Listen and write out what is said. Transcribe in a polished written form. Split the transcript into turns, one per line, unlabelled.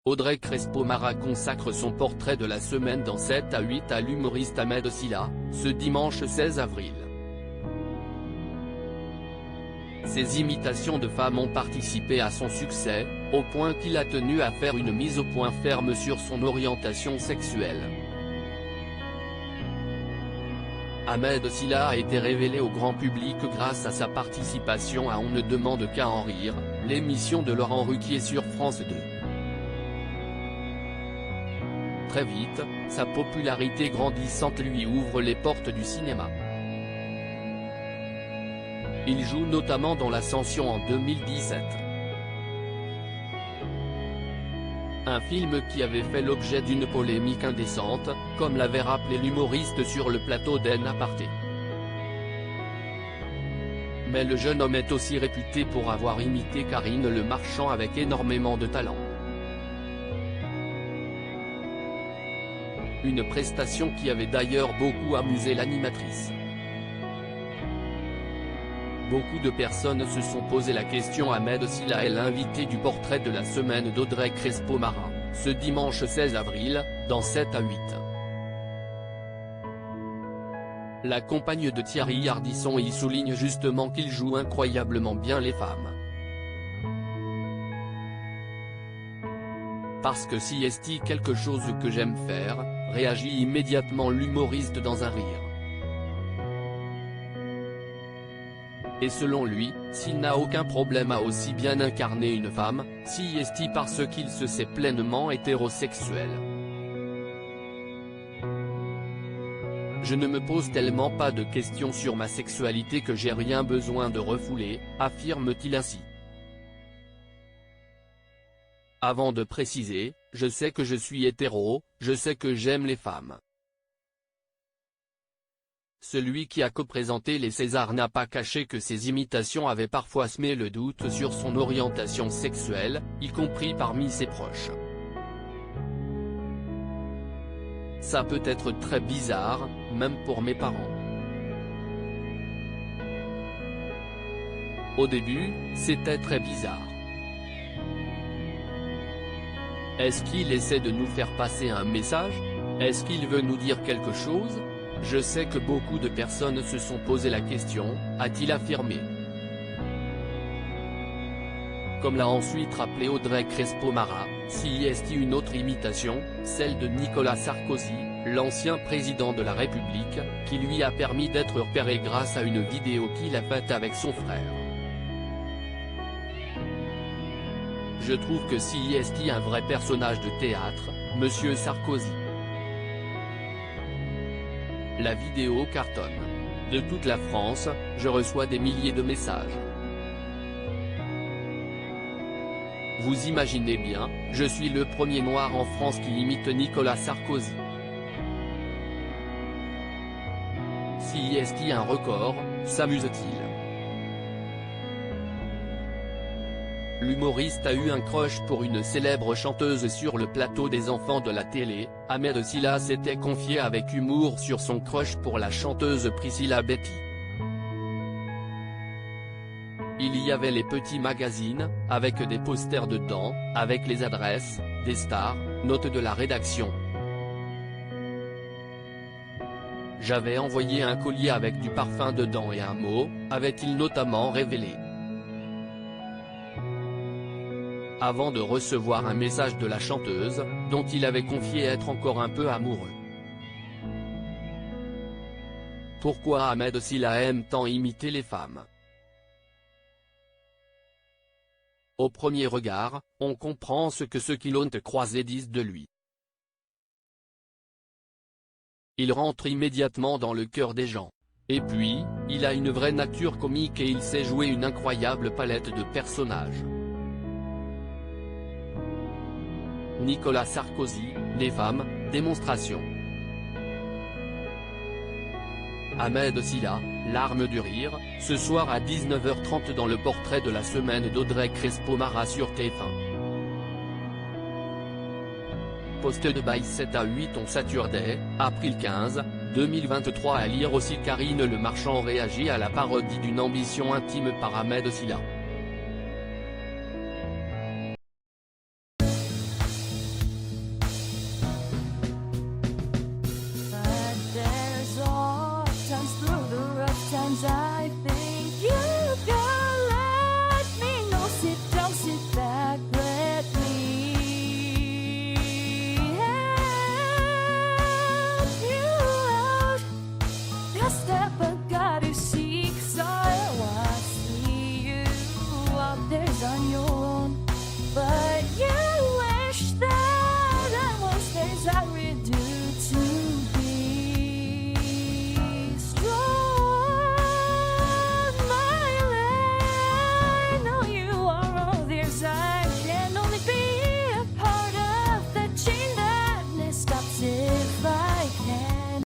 Audrey Crespo-Mara consacre son portrait de la semaine dans 7 à 8 à l'humoriste Ahmed Silla, ce dimanche 16 avril. Ses imitations de femmes ont participé à son succès, au point qu'il a tenu à faire une mise au point ferme sur son orientation sexuelle. Ahmed Silla a été révélé au grand public grâce à sa participation à On ne demande qu'à en rire, l'émission de Laurent Ruquier sur France 2. Très vite, sa popularité grandissante lui ouvre les portes du cinéma. Il joue notamment dans L'Ascension en 2017. Un film qui avait fait l'objet d'une polémique indécente, comme l'avait rappelé l'humoriste sur le plateau d'En Aparté. Mais le jeune homme est aussi réputé pour avoir imité Karine Le Marchand avec énormément de talent. Une prestation qui avait d'ailleurs beaucoup amusé l'animatrice. Beaucoup de personnes se sont posé la question. Ahmed Silla est l'invité du portrait de la semaine d'Audrey Crespo-Mara, ce dimanche 16 avril, dans 7 à 8. La compagne de Thierry Ardisson y souligne justement qu'il joue incroyablement bien les femmes. Parce que si est quelque chose que j'aime faire, réagit immédiatement l'humoriste dans un rire. Et selon lui, s'il n'a aucun problème à aussi bien incarner une femme, si est parce qu'il se sait pleinement hétérosexuel. Je ne me pose tellement pas de questions sur ma sexualité que j'ai rien besoin de refouler, affirme-t-il ainsi. Avant de préciser, je sais que je suis hétéro, je sais que j'aime les femmes. Celui qui a co-présenté les Césars n'a pas caché que ses imitations avaient parfois semé le doute sur son orientation sexuelle, y compris parmi ses proches. Ça peut être très bizarre, même pour mes parents. Au début, c'était très bizarre. Est-ce qu'il essaie de nous faire passer un message? Est-ce qu'il veut nous dire quelque chose? Je sais que beaucoup de personnes se sont posé la question, a-t-il affirmé. Comme l'a ensuite rappelé Audrey Crespo-Mara, si est une autre imitation, celle de Nicolas Sarkozy, l'ancien président de la République, qui lui a permis d'être repéré grâce à une vidéo qu'il a faite avec son frère. Je trouve que si est un vrai personnage de théâtre, Monsieur Sarkozy. La vidéo cartonne. De toute la France, je reçois des milliers de messages. Vous imaginez bien, je suis le premier noir en France qui imite Nicolas Sarkozy. Si est un record, s'amuse-t-il? L'humoriste a eu un crush pour une célèbre chanteuse sur le plateau des enfants de la télé. Ahmed Silla s'était confié avec humour sur son crush pour la chanteuse Priscilla Betty. Il y avait les petits magazines, avec des posters dedans, avec les adresses, des stars, notes de la rédaction. J'avais envoyé un collier avec du parfum dedans et un mot, avait-il notamment révélé. Avant de recevoir un message de la chanteuse, dont il avait confié être encore un peu amoureux. Pourquoi Ahmed Silla aime tant imiter les femmes? Au premier regard, on comprend ce que ceux qui l'ont croisé disent de lui. Il rentre immédiatement dans le cœur des gens. Et puis, il a une vraie nature comique et il sait jouer une incroyable palette de personnages. Nicolas Sarkozy, les femmes, démonstration. Ahmed Silla, l'arme du rire, ce soir à 19h30 dans le portrait de la semaine d'Audrey Crespo-Mara sur TF1. Posted by 7 à 8 on Saturday, April 15, 2023. À lire aussi Karine Le Marchand réagit à la parodie d'une ambition intime par Ahmed Silla.
I think